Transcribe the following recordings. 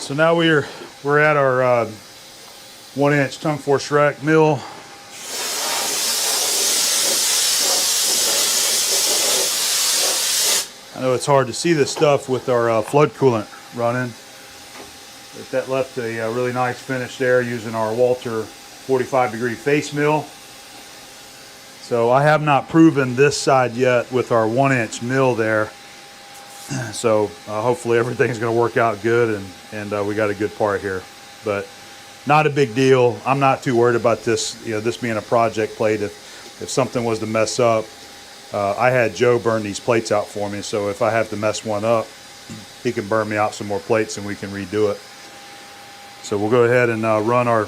So now we're at our 1-inch tongue force rack mill. I know it's hard to see this stuff with our flood coolant running, but that left a really nice finish there using our Walter 45-degree face mill. So I have not proven this side yet with our 1-inch mill there. So hopefully everything's going to work out good, and we got a good part here. But not a big deal. I'm not too worried about this. This being a project plate. If something was to mess up, I had Joe burn these plates out for me. So if I have to mess one up, he can burn me out some more plates and we can redo it. So we'll go ahead and run our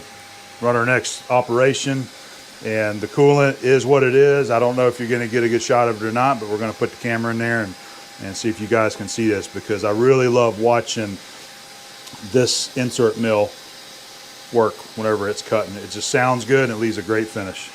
next operation. And the coolant is what it is. I don't know if you're going to get a good shot of it or not, but we're going to put the camera in there and see if you guys can see this, because I really love watching this insert mill work whenever it's cutting. It just sounds good and it leaves a great finish.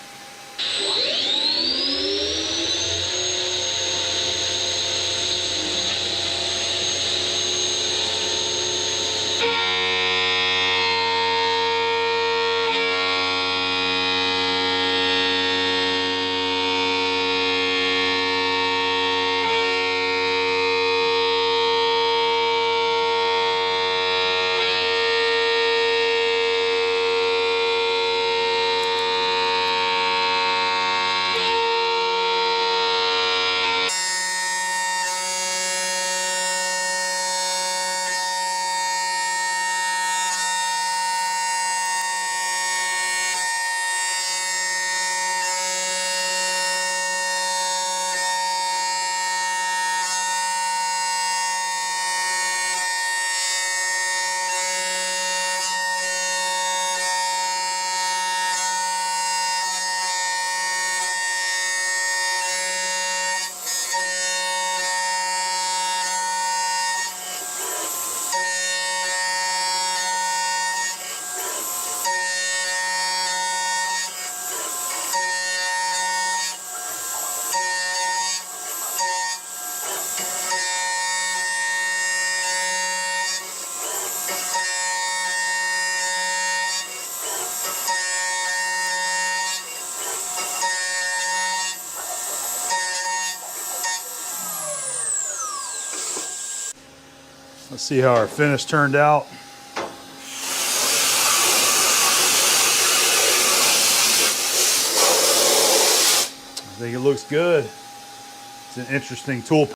Let's see how our finish turned out. I think it looks good. It's an interesting tool.